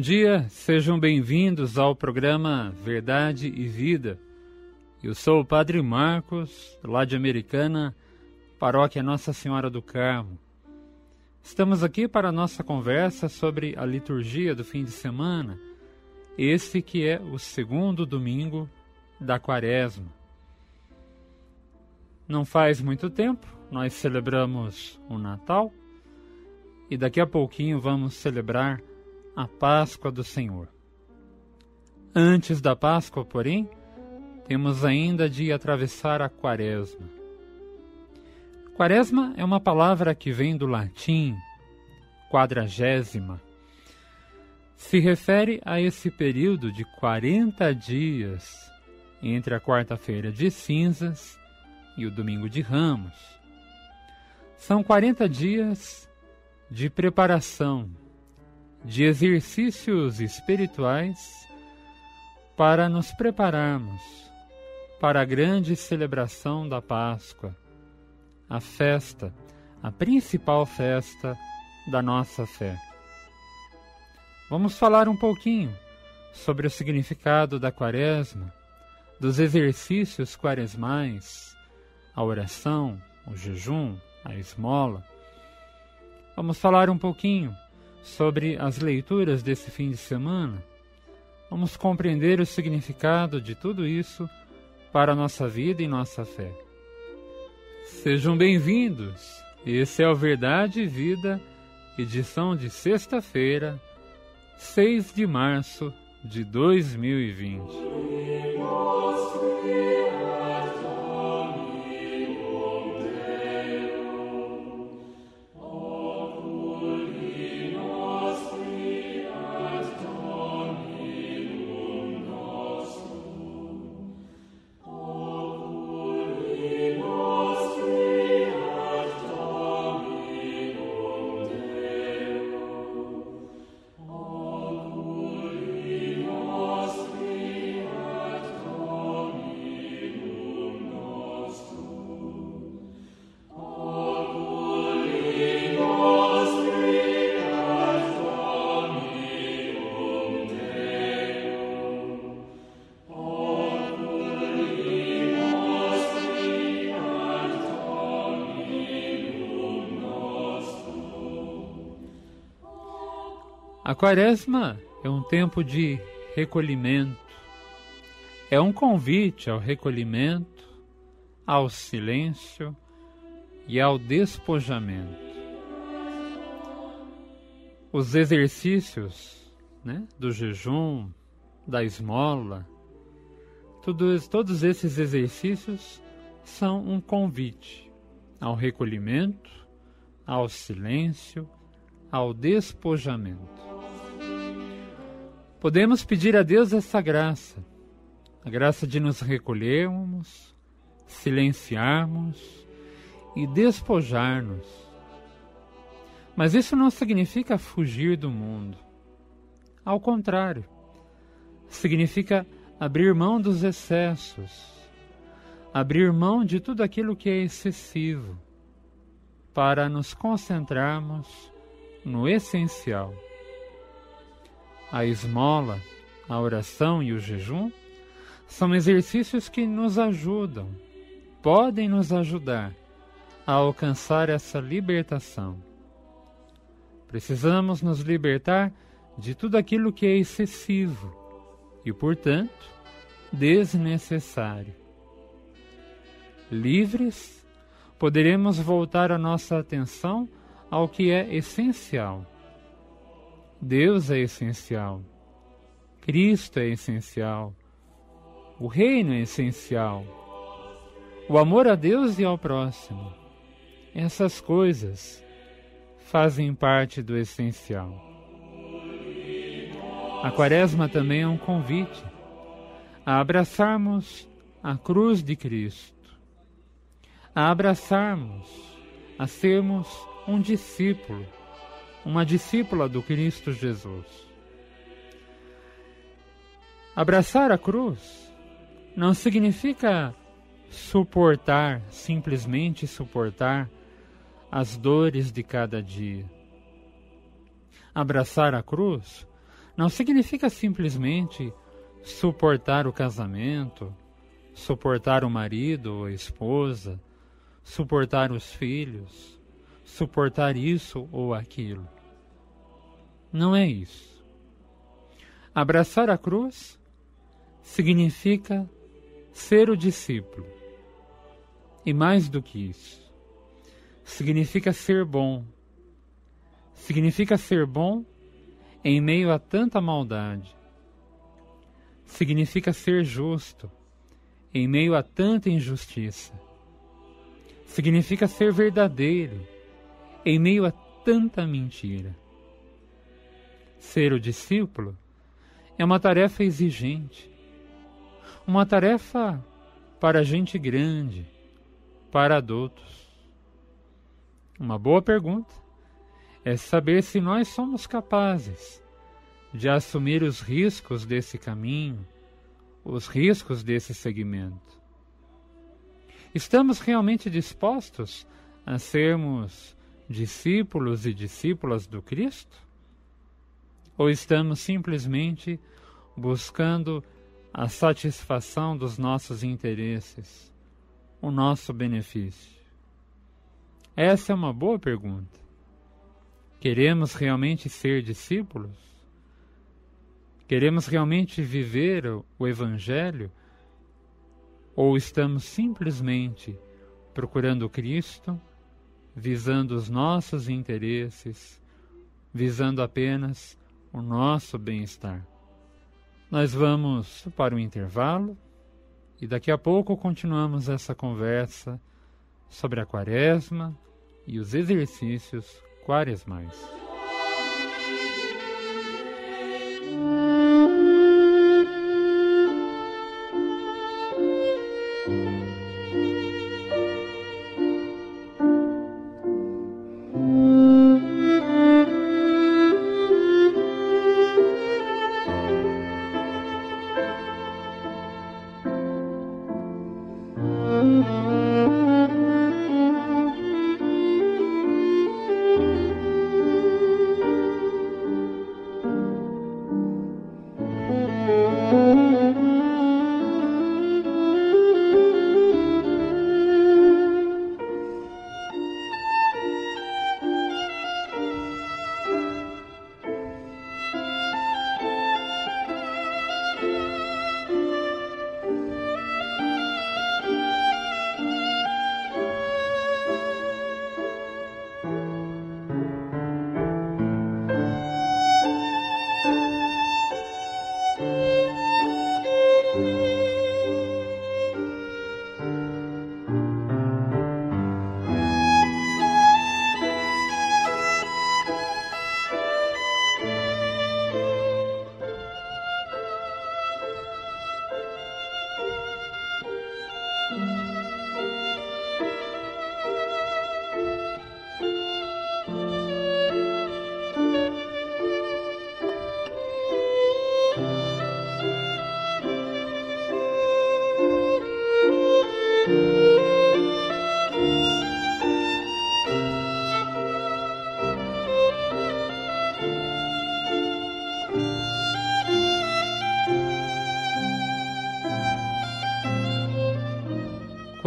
Bom dia, sejam bem-vindos ao programa Verdade e Vida. Eu sou o Padre Marcos, lá de Americana, paróquia Nossa Senhora do Carmo. Estamos aqui para a nossa conversa sobre a liturgia do fim de semana, esse que é o segundo domingo da Quaresma. Não faz muito tempo, nós celebramos o Natal e daqui a pouquinho vamos celebrar a Páscoa do Senhor. Antes da Páscoa, porém, temos ainda de atravessar a Quaresma. Quaresma é uma palavra que vem do latim, quadragésima. Se refere a esse período de 40 dias entre a quarta-feira de cinzas e o domingo de Ramos. São 40 dias de preparação, de exercícios espirituais para nos prepararmos para a grande celebração da Páscoa, a festa, a principal festa da nossa fé. Vamos falar um pouquinho sobre o significado da Quaresma, dos exercícios quaresmais, a oração, o jejum, a esmola. Vamos falar um pouquinho sobre as leituras desse fim de semana. Vamos compreender o significado de tudo isso para a nossa vida e nossa fé. Sejam bem-vindos! Esse é o Verdade e Vida, edição de sexta-feira, 6 de março de 2020. A Quaresma é um tempo de recolhimento, é um convite ao recolhimento, ao silêncio e ao despojamento. Os exercícios, do jejum, da esmola, todos esses exercícios são um convite ao recolhimento, ao silêncio, ao despojamento. Podemos pedir a Deus essa graça, a graça de nos recolhermos, silenciarmos e despojar-nos. Mas isso não significa fugir do mundo. Ao contrário, significa abrir mão dos excessos, abrir mão de tudo aquilo que é excessivo, para nos concentrarmos no essencial. A esmola, a oração e o jejum são exercícios que nos ajudam, podem nos ajudar a alcançar essa libertação. Precisamos nos libertar de tudo aquilo que é excessivo e, portanto, desnecessário. Livres, poderemos voltar a nossa atenção ao que é essencial. Deus é essencial, Cristo é essencial, o reino é essencial, o amor a Deus e ao próximo. Essas coisas fazem parte do essencial. A Quaresma também é um convite a abraçarmos a cruz de Cristo, a abraçarmos, a sermos um discípulo, uma discípula do Cristo Jesus. Abraçar a cruz não significa suportar, simplesmente suportar as dores de cada dia. Abraçar a cruz não significa simplesmente suportar o casamento, suportar o marido ou a esposa, suportar os filhos, suportar isso ou aquilo. Não é isso. Abraçar a cruz significa ser o discípulo. E mais do que isso, significa ser bom. Significa ser bom em meio a tanta maldade. Significa ser justo em meio a tanta injustiça. Significa ser verdadeiro em meio a tanta mentira. Ser o discípulo é uma tarefa exigente, uma tarefa para gente grande, para adultos. Uma boa pergunta é saber se nós somos capazes de assumir os riscos desse caminho, os riscos desse segmento. Estamos realmente dispostos a sermos discípulos e discípulas do Cristo? Ou estamos simplesmente buscando a satisfação dos nossos interesses, o nosso benefício? Essa é uma boa pergunta. Queremos realmente ser discípulos? Queremos realmente viver o Evangelho? Ou estamos simplesmente procurando Cristo, visando os nossos interesses, visando apenas o nosso bem-estar? Nós vamos para o intervalo e daqui a pouco continuamos essa conversa sobre a Quaresma e os exercícios quaresmais.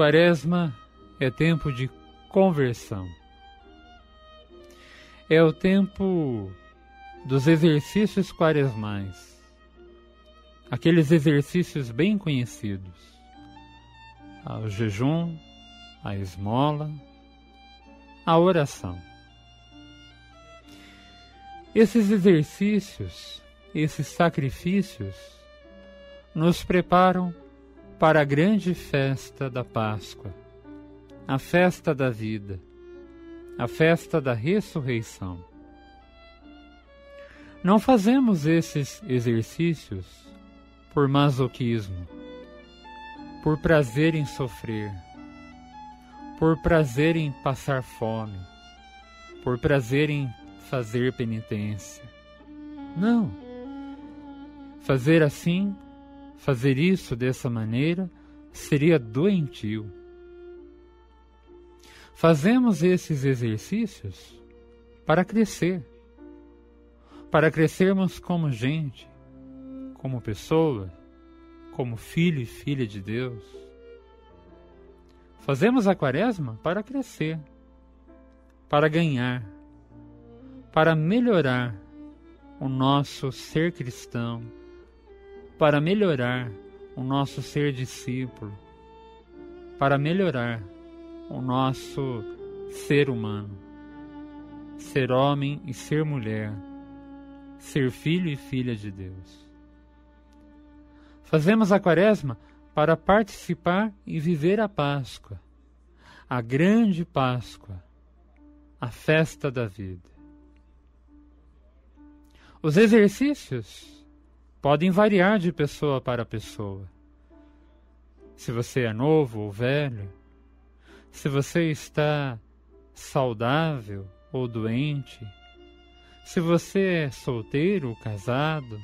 Quaresma é tempo de conversão. É o tempo dos exercícios quaresmais. Aqueles exercícios bem conhecidos. O jejum, a esmola, a oração. Esses exercícios, esses sacrifícios, nos preparam para a grande festa da Páscoa, a festa da vida, a festa da ressurreição. Não fazemos esses exercícios por masoquismo, por prazer em sofrer, por prazer em passar fome, por prazer em fazer penitência. Não. Fazer assim, fazer isso dessa maneira, seria doentio. Fazemos esses exercícios para crescer, para crescermos como gente, como pessoa, como filho e filha de Deus. Fazemos a Quaresma para crescer, para ganhar, para melhorar o nosso ser cristão, para melhorar o nosso ser discípulo, para melhorar o nosso ser humano, ser homem e ser mulher, ser filho e filha de Deus. Fazemos a Quaresma para participar e viver a Páscoa, a grande Páscoa, a festa da vida. Os exercícios podem variar de pessoa para pessoa. Se você é novo ou velho, se você está saudável ou doente, se você é solteiro ou casado,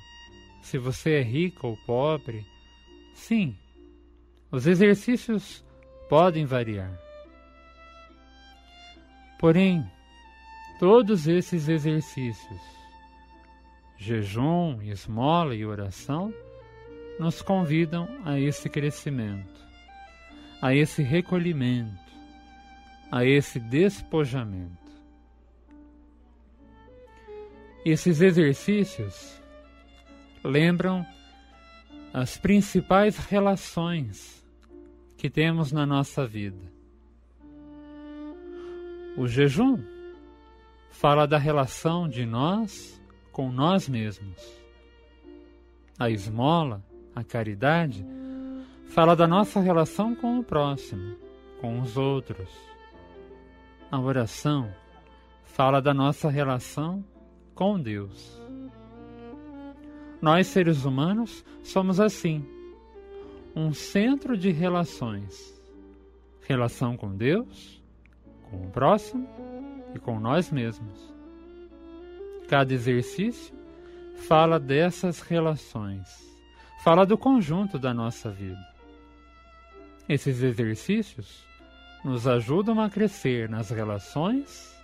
se você é rico ou pobre, sim, os exercícios podem variar. Porém, todos esses exercícios, jejum, esmola e oração, nos convidam a esse crescimento, a esse recolhimento, a esse despojamento. Esses exercícios lembram as principais relações que temos na nossa vida. O jejum fala da relação de nós com nós mesmos. A esmola, a caridade, fala da nossa relação com o próximo, com os outros. A oração fala da nossa relação com Deus. Nós, seres humanos, somos assim, um centro de relações. Relação com Deus, com o próximo e com nós mesmos. Cada exercício fala dessas relações, fala do conjunto da nossa vida. Esses exercícios nos ajudam a crescer nas relações,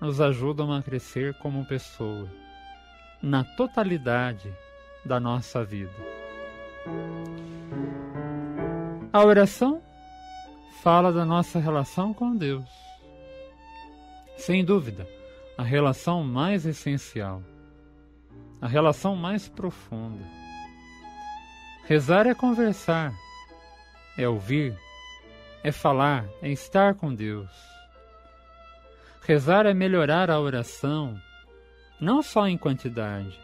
nos ajudam a crescer como pessoa, na totalidade da nossa vida. A oração fala da nossa relação com Deus. Sem dúvida, a relação mais essencial, a relação mais profunda. Rezar é conversar, é ouvir, é falar, é estar com Deus. Rezar é melhorar a oração, não só em quantidade,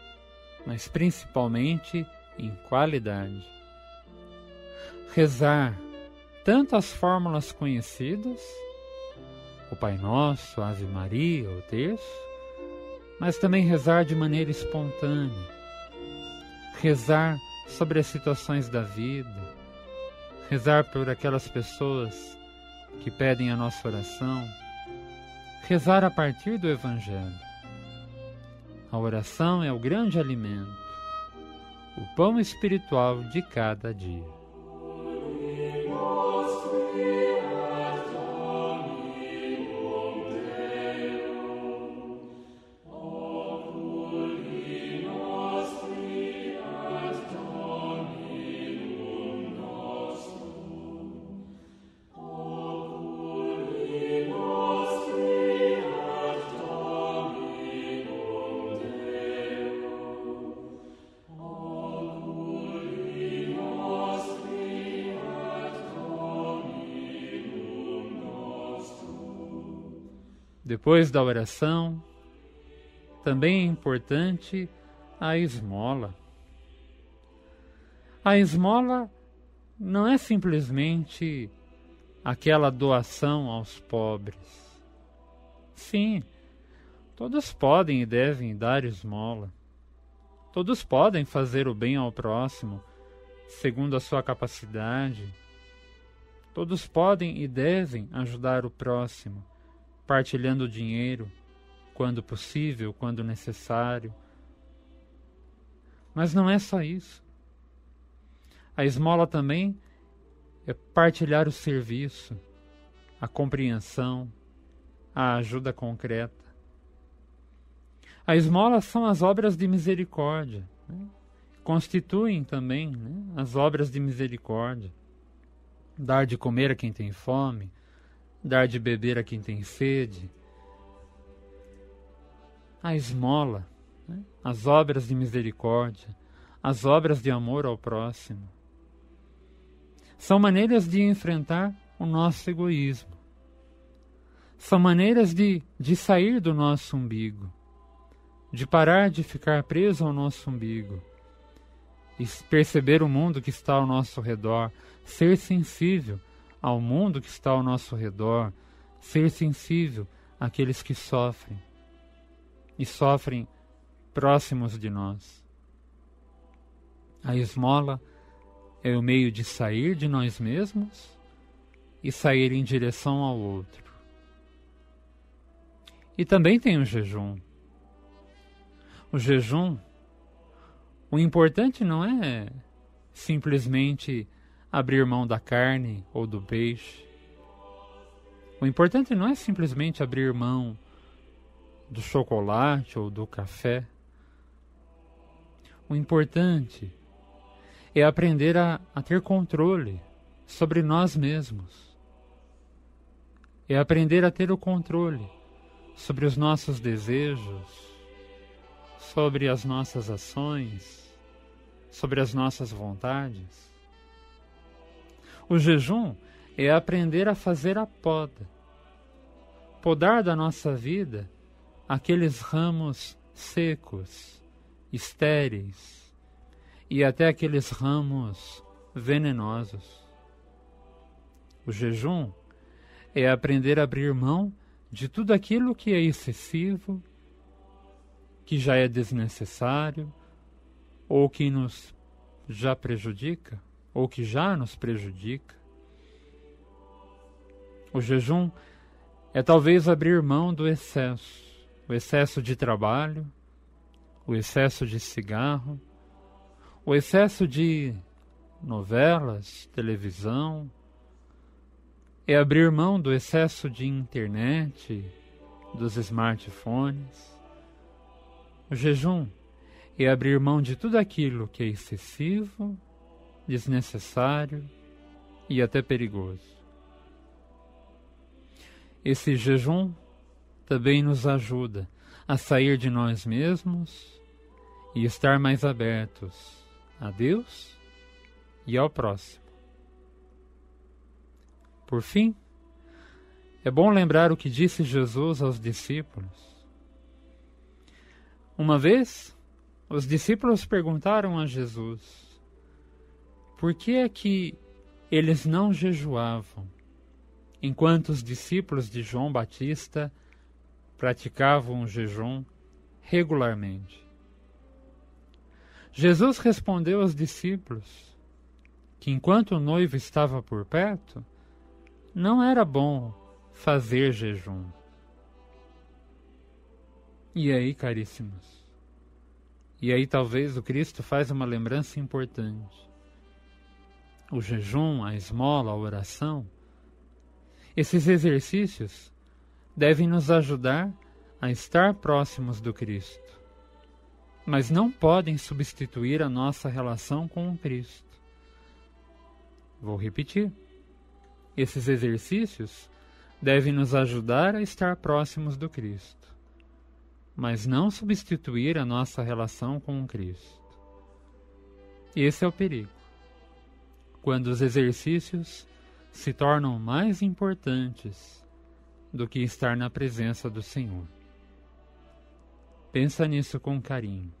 mas principalmente em qualidade. Rezar tanto as fórmulas conhecidas, o Pai Nosso, a Ave Maria, o Terço, mas também rezar de maneira espontânea, rezar sobre as situações da vida, rezar por aquelas pessoas que pedem a nossa oração, rezar a partir do Evangelho. A oração é o grande alimento, o pão espiritual de cada dia. Depois da oração, também é importante a esmola. A esmola não é simplesmente aquela doação aos pobres. Sim, todos podem e devem dar esmola. Todos podem fazer o bem ao próximo, segundo a sua capacidade. Todos podem e devem ajudar o próximo, partilhando o dinheiro, quando possível, quando necessário. Mas não é só isso. A esmola também é partilhar o serviço, a compreensão, a ajuda concreta. A esmola são as obras de misericórdia, né? Constituem também, né, as obras de misericórdia. Dar de comer a quem tem fome, dar de beber a quem tem sede. A esmola, né, as obras de misericórdia, as obras de amor ao próximo. São maneiras de enfrentar o nosso egoísmo. São maneiras de sair do nosso umbigo, de parar de ficar preso ao nosso umbigo e perceber o mundo que está ao nosso redor, ser sensível ao mundo que está ao nosso redor, ser sensível àqueles que sofrem e sofrem próximos de nós. A esmola é o meio de sair de nós mesmos e sair em direção ao outro. E também tem o jejum. O jejum, o importante não é simplesmente abrir mão da carne ou do peixe. O importante não é simplesmente abrir mão do chocolate ou do café. O importante é aprender a ter controle sobre nós mesmos. É aprender a ter o controle sobre os nossos desejos, sobre as nossas ações, sobre as nossas vontades. O jejum é aprender a fazer a poda, podar da nossa vida aqueles ramos secos, estéreis e até aqueles ramos venenosos. O jejum é aprender a abrir mão de tudo aquilo que é excessivo, que já é desnecessário, ou que nos já prejudica, ou que já nos prejudica. O jejum é talvez abrir mão do excesso, o excesso de trabalho, o excesso de cigarro, o excesso de novelas, televisão. É abrir mão do excesso de internet, dos smartphones. O jejum é abrir mão de tudo aquilo que é excessivo, desnecessário e até perigoso. Esse jejum também nos ajuda a sair de nós mesmos e estar mais abertos a Deus e ao próximo. Por fim, é bom lembrar o que disse Jesus aos discípulos. Uma vez, os discípulos perguntaram a Jesus: por que é que eles não jejuavam, enquanto os discípulos de João Batista praticavam o jejum regularmente? Jesus respondeu aos discípulos que enquanto o noivo estava por perto, não era bom fazer jejum. E aí, caríssimos? E aí talvez o Cristo faz uma lembrança importante. O jejum, a esmola, a oração, esses exercícios devem nos ajudar a estar próximos do Cristo, mas não podem substituir a nossa relação com o Cristo. Vou repetir. Esses exercícios devem nos ajudar a estar próximos do Cristo, mas não substituir a nossa relação com o Cristo. Esse é o perigo, quando os exercícios se tornam mais importantes do que estar na presença do Senhor. Pensa nisso com carinho.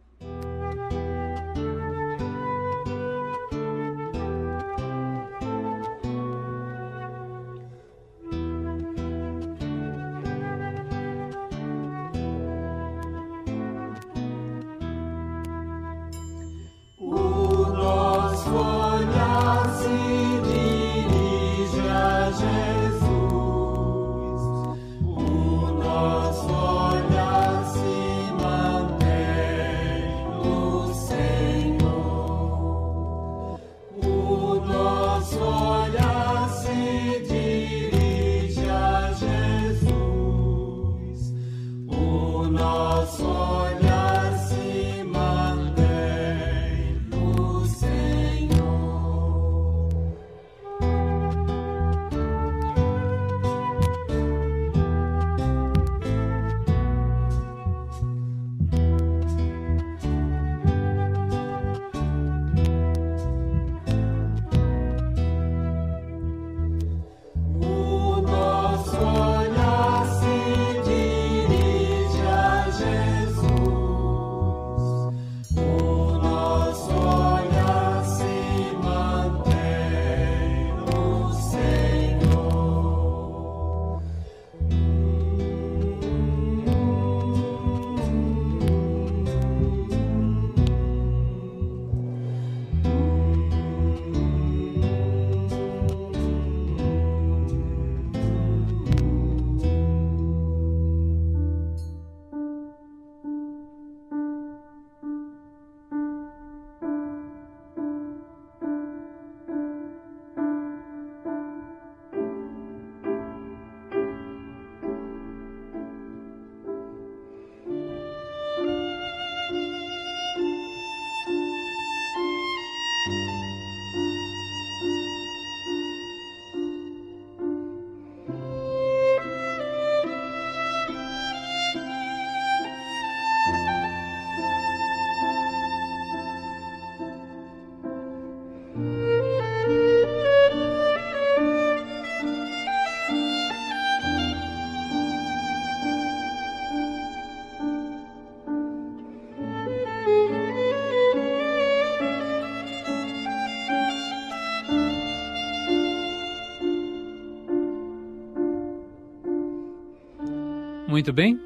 Muito bem,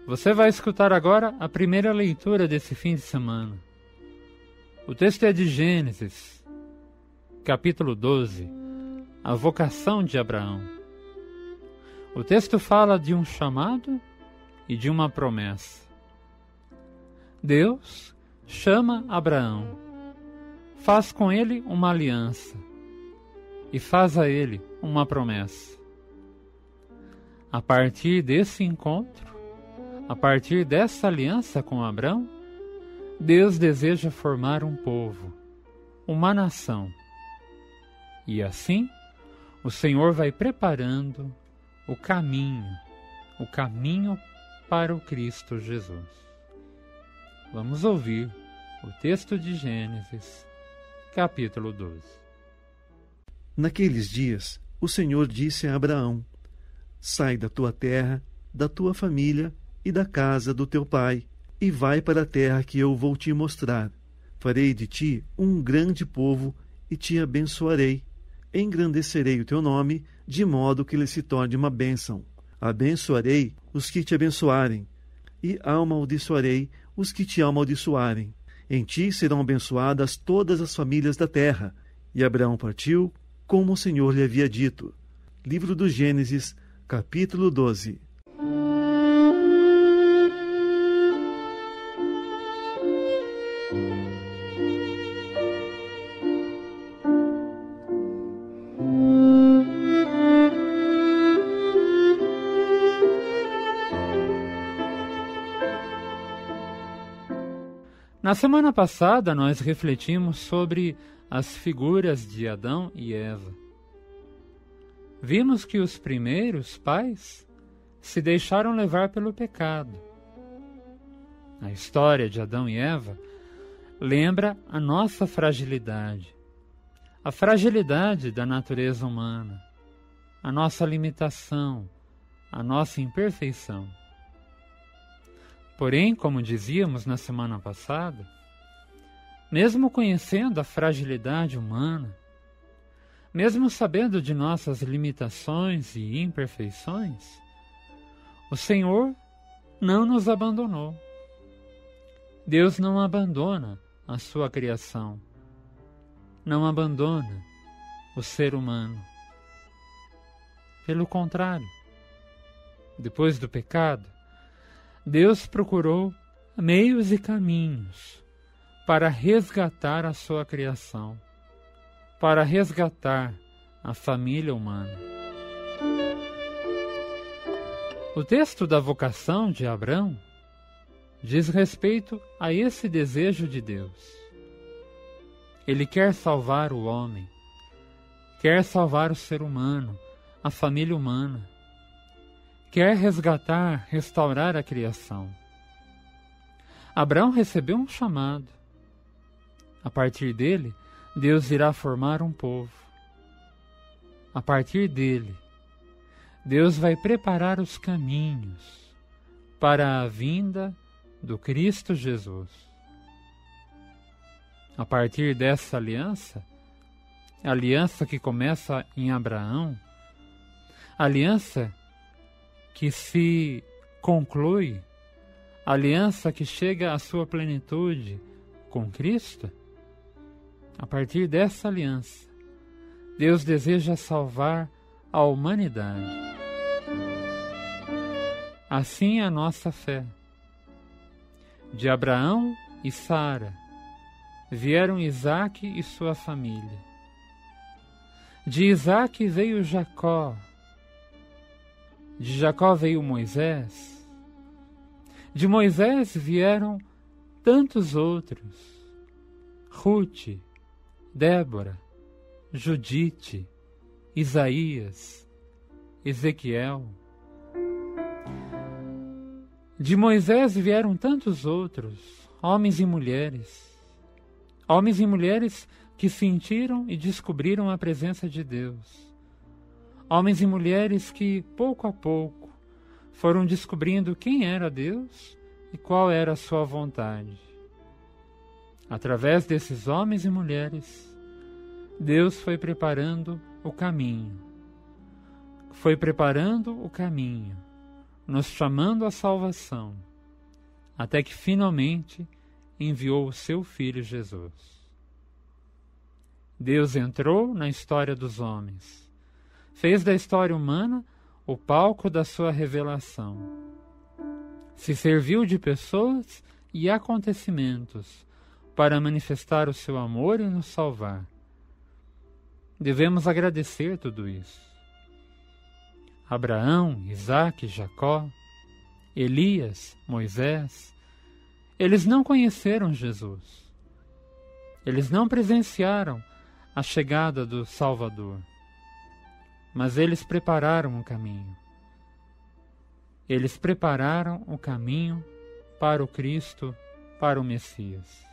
você vai escutar agora a primeira leitura desse fim de semana. O texto é de Gênesis, capítulo 12, a vocação de Abraão. O texto fala de um chamado e de uma promessa. Deus chama Abraão, faz com ele uma aliança e faz a ele uma promessa. A partir desse encontro, a partir dessa aliança com Abraão, Deus deseja formar um povo, uma nação. E assim, o Senhor vai preparando o caminho para o Cristo Jesus. Vamos ouvir o texto de Gênesis, capítulo 12. Naqueles dias, o Senhor disse a Abraão: sai da tua terra, da tua família e da casa do teu pai, e vai para a terra que eu vou te mostrar. Farei de ti um grande povo e te abençoarei. Engrandecerei o teu nome, de modo que ele se torne uma bênção. Abençoarei os que te abençoarem, e amaldiçoarei os que te amaldiçoarem. Em ti serão abençoadas todas as famílias da terra. E Abraão partiu, como o Senhor lhe havia dito. Livro do Gênesis, capítulo 12. Na semana passada, nós refletimos sobre as figuras de Adão e Eva. Vimos que os primeiros pais se deixaram levar pelo pecado. A história de Adão e Eva lembra a nossa fragilidade, a fragilidade da natureza humana, a nossa limitação, a nossa imperfeição. Porém, como dizíamos na semana passada, mesmo conhecendo a fragilidade humana, mesmo sabendo de nossas limitações e imperfeições, o Senhor não nos abandonou. Deus não abandona a sua criação, não abandona o ser humano. Pelo contrário, depois do pecado, Deus procurou meios e caminhos para resgatar a sua criação, para resgatar a família humana. O texto da vocação de Abraão diz respeito a esse desejo de Deus. Ele quer salvar o homem, quer salvar o ser humano, a família humana. Quer resgatar, restaurar a criação. Abraão recebeu um chamado. A partir dele, Deus irá formar um povo. A partir dele, Deus vai preparar os caminhos para a vinda do Cristo Jesus. A partir dessa aliança, a aliança que começa em Abraão, a aliança que se conclui, a aliança que chega à sua plenitude com Cristo, a partir dessa aliança, Deus deseja salvar a humanidade. Assim é a nossa fé. De Abraão e Sara vieram Isaque e sua família. De Isaque veio Jacó. De Jacó veio Moisés. De Moisés vieram tantos outros: Ruth, Débora, Judite, Isaías, Ezequiel. De Moisés vieram tantos outros, homens e mulheres que sentiram e descobriram a presença de Deus. Homens e mulheres que, pouco a pouco, foram descobrindo quem era Deus e qual era a sua vontade. Através desses homens e mulheres, Deus foi preparando o caminho. Foi preparando o caminho nos chamando à salvação, até que finalmente enviou o seu Filho Jesus. Deus entrou na história dos homens, fez da história humana o palco da sua revelação. Se serviu de pessoas e acontecimentos para manifestar o seu amor e nos salvar. Devemos agradecer tudo isso. Abraão, Isaque, Jacó, Elias, Moisés, eles não conheceram Jesus. Eles não presenciaram a chegada do Salvador. Mas eles prepararam o caminho. Eles prepararam o caminho para o Cristo, para o Messias.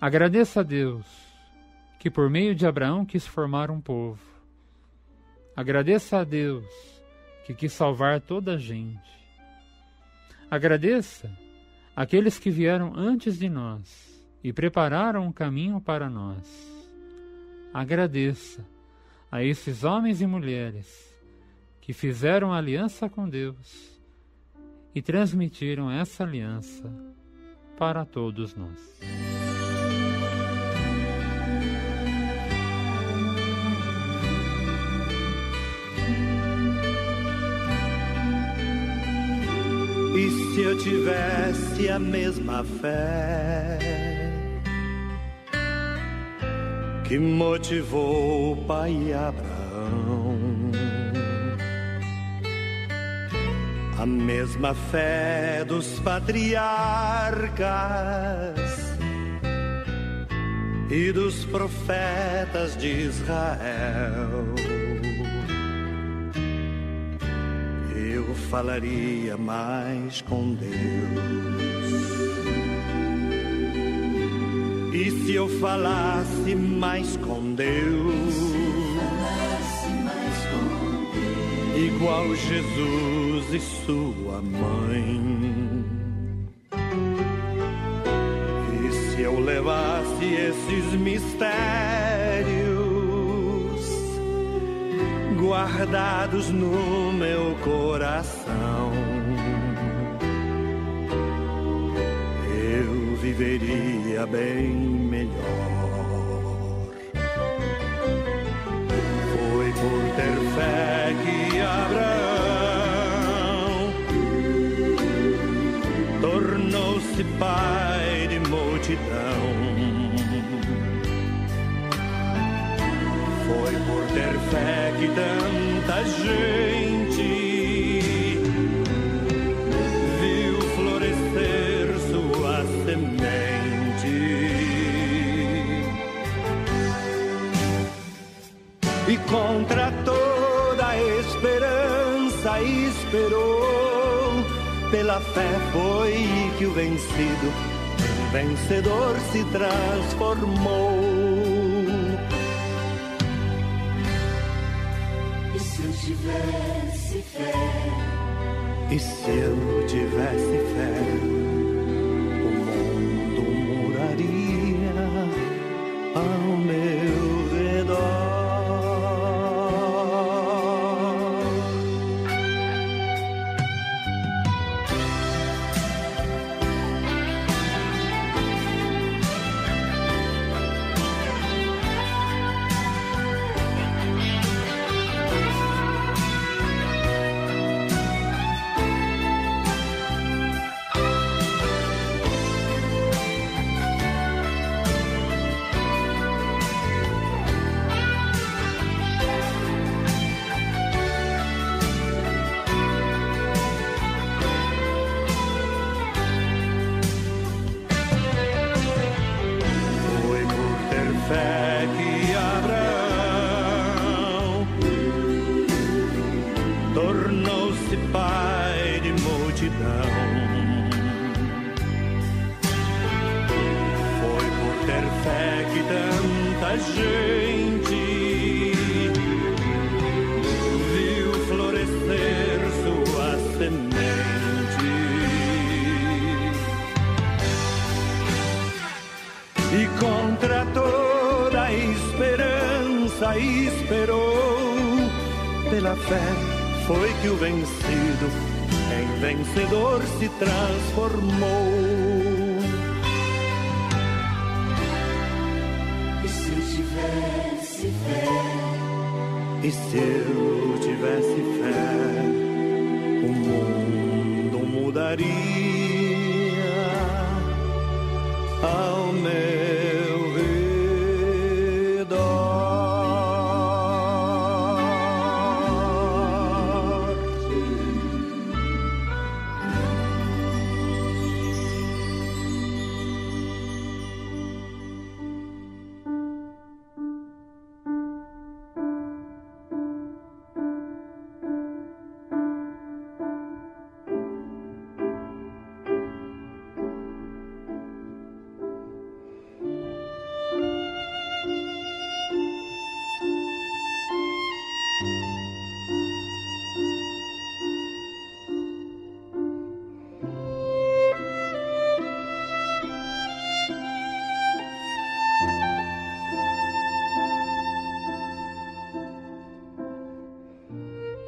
Agradeça a Deus que por meio de Abraão quis formar um povo. Agradeça a Deus que quis salvar toda a gente. Agradeça aqueles que vieram antes de nós e prepararam um caminho para nós. Agradeça a esses homens e mulheres que fizeram aliança com Deus e transmitiram essa aliança para todos nós. E se eu tivesse a mesma fé que motivou o pai Abraão, a mesma fé dos patriarcas e dos profetas de Israel, eu falaria mais com Deus. E se eu falasse mais com Deus, igual Jesus e sua mãe, e se eu levasse esses mistérios guardados no meu coração, eu viveria bem melhor. Foi por ter fé que Abraão tornou-se pai de multidão. Foi por ter fé que tanta gente viu florescer sua semente. E contra toda a esperança esperou. Pela fé foi que o vencido em vencedor se transformou. Tivesse fé. E se eu tivesse fé, o mundo moraria ao meu redor. Fé que Abraão tornou-se pai de multidão. Foi por ter fé que tanta gente viu florescer sua semente. E contra toda a esperança esperou. Pela fé foi que o vencido em vencedor se transformou. E se eu tivesse fé? E se eu tivesse fé, o mundo mudaria ao meu redor.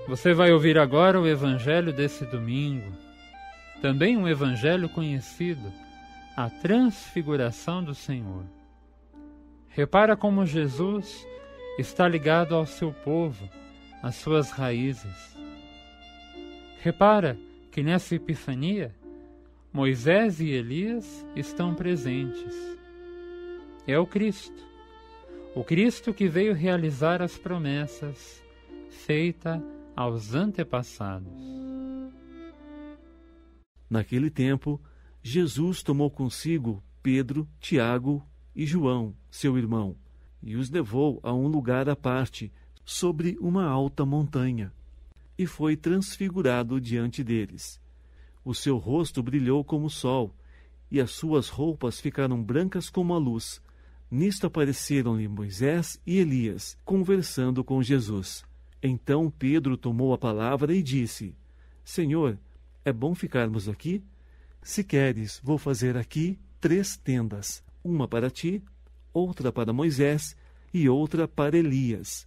Você vai ouvir agora o evangelho desse domingo, também um evangelho conhecido, a transfiguração do Senhor. Repara como Jesus está ligado ao seu povo, às suas raízes. Repara que nessa Epifania, Moisés e Elias estão presentes. É o Cristo que veio realizar as promessas feitas aos antepassados. Naquele tempo, Jesus tomou consigo Pedro, Tiago e João, seu irmão, e os levou a um lugar à parte, sobre uma alta montanha, e foi transfigurado diante deles. O seu rosto brilhou como o sol, e as suas roupas ficaram brancas como a luz. Nisto apareceram-lhe Moisés e Elias, conversando com Jesus. Então Pedro tomou a palavra e disse: Senhor, é bom ficarmos aqui? Se queres, vou fazer aqui 3 tendas, uma para ti, outra para Moisés e outra para Elias.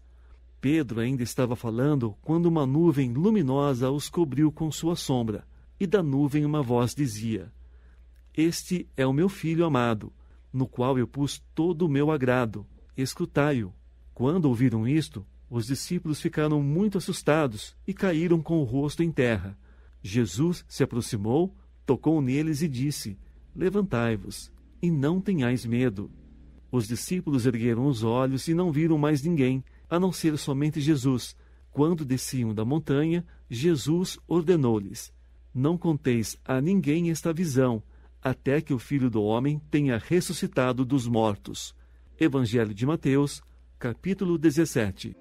Pedro ainda estava falando quando uma nuvem luminosa os cobriu com sua sombra, e da nuvem uma voz dizia: Este é o meu filho amado, no qual eu pus todo o meu agrado. Escutai-o. Quando ouviram isto, os discípulos ficaram muito assustados e caíram com o rosto em terra. Jesus se aproximou, tocou neles e disse: Levantai-vos, e não tenhais medo. Os discípulos ergueram os olhos e não viram mais ninguém, a não ser somente Jesus. Quando desciam da montanha, Jesus ordenou-lhes: Não conteis a ninguém esta visão, até que o Filho do Homem tenha ressuscitado dos mortos. Evangelho de Mateus, capítulo 17.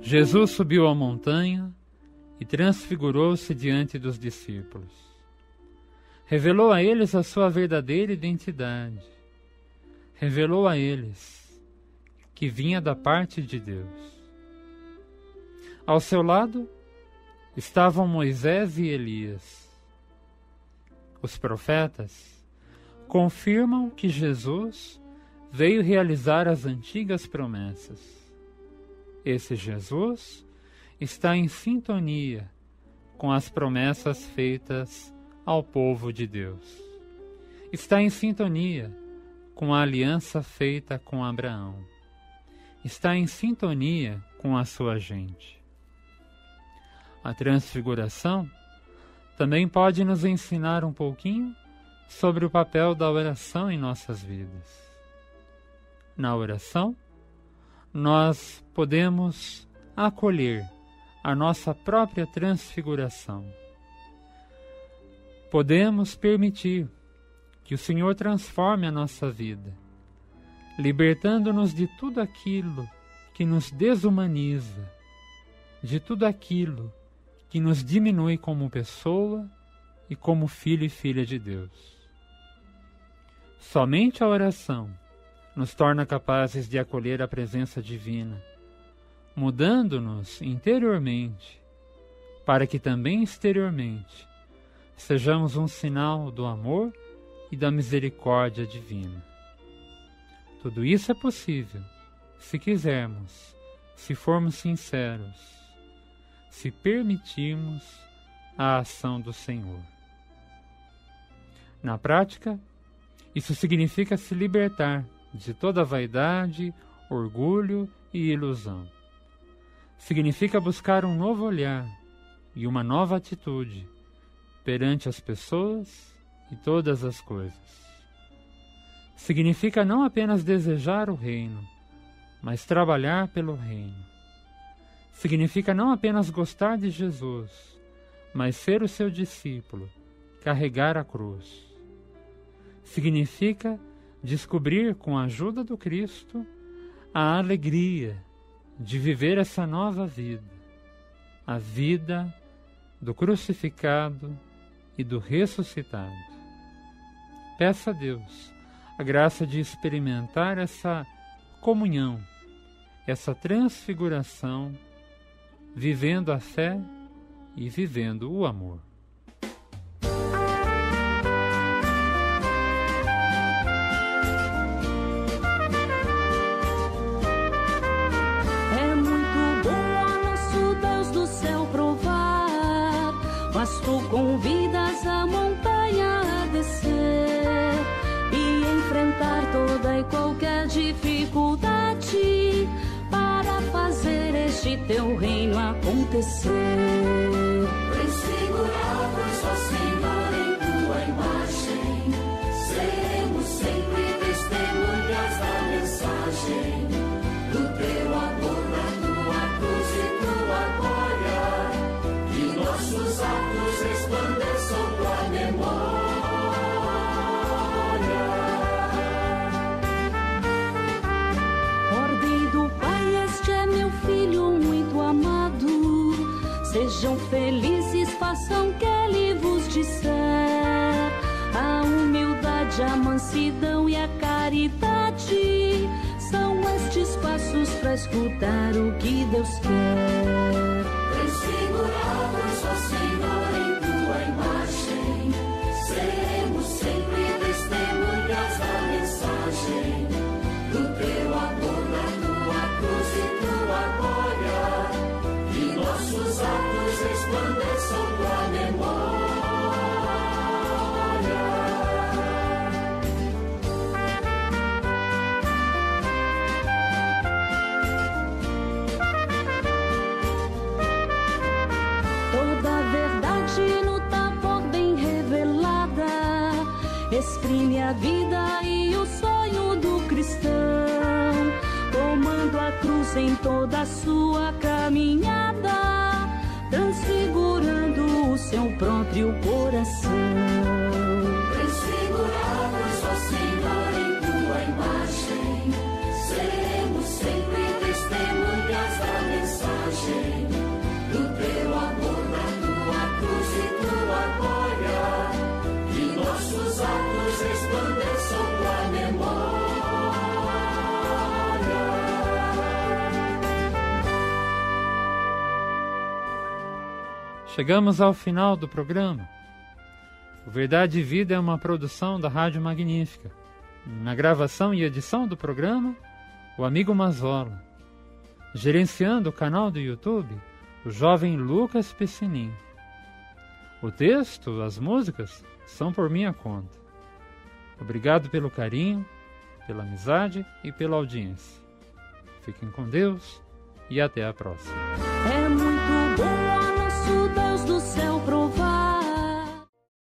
Jesus subiu a montanha e transfigurou-se diante dos discípulos. Revelou a eles a sua verdadeira identidade. Revelou a eles que vinha da parte de Deus. Ao seu lado estavam Moisés e Elias. Os profetas confirmam que Jesus veio realizar as antigas promessas. Esse Jesus está em sintonia com as promessas feitas ao povo de Deus. Está em sintonia com a aliança feita com Abraão. Está em sintonia com a sua gente. A transfiguração também pode nos ensinar um pouquinho sobre o papel da oração em nossas vidas. Na oração, nós podemos acolher a nossa própria transfiguração. Podemos permitir que o Senhor transforme a nossa vida, libertando-nos de tudo aquilo que nos desumaniza, de tudo aquilo que nos diminui como pessoa e como filho e filha de Deus. Somente a oração nos torna capazes de acolher a presença divina, mudando-nos interiormente, para que também exteriormente sejamos um sinal do amor e da misericórdia divina. Tudo isso é possível, se quisermos, se formos sinceros, se permitirmos a ação do Senhor. Na prática, isso significa se libertar de toda vaidade, orgulho e ilusão. Significa buscar um novo olhar e uma nova atitude perante as pessoas e todas as coisas. Significa não apenas desejar o reino, mas trabalhar pelo reino. Significa não apenas gostar de Jesus, mas ser o seu discípulo, carregar a cruz. Significa descobrir, com a ajuda do Cristo, a alegria de viver essa nova vida, a vida do crucificado e do ressuscitado. Peça a Deus a graça de experimentar essa comunhão, essa transfiguração, vivendo a fé e vivendo o amor. É muito bom a nosso Deus do céu provar, mas tu convidas a montanha a descer e enfrentar toda e qualquer dificuldade para fazer este teu reino acontecer. Transfigurados, ó Senhor, em tua imagem, seremos sempre testemunhas da mensagem do teu amor, da tua cruz e tua glória, que nossos atos resplandeçam tua memória. Ordem do Pai, este é meu filho muito amado. Sejam felizes, façam o que ele vos disser. A humildade, a mansidão e a caridade são estes passos para escutar o que Deus quer. Transfigurados, ó Senhor, em tua imagem, seremos sempre testemunhas da mensagem do teu amor, da tua cruz e tua glória, que nossos atos resplandeçam tua memória. Toda a verdade no Tabor bem revelada exprime a vida e o sonho do cristão, tomando a cruz em toda a sua caminhada, transfigurando o seu próprio coração. Transfigurados, ó Senhor, em tua imagem, seremos sempre testemunhas da mensagem do teu amor, da tua cruz e tua glória, que nossos atos resplandeçam tua memória. Chegamos ao final do programa. O Verdade e Vida é uma produção da Rádio Magnífica. Na gravação e edição do programa, o amigo Mazola. Gerenciando o canal do YouTube, o jovem Lucas Piscinin. O texto, as músicas, são por minha conta. Obrigado pelo carinho, pela amizade e pela audiência. Fiquem com Deus e até a próxima.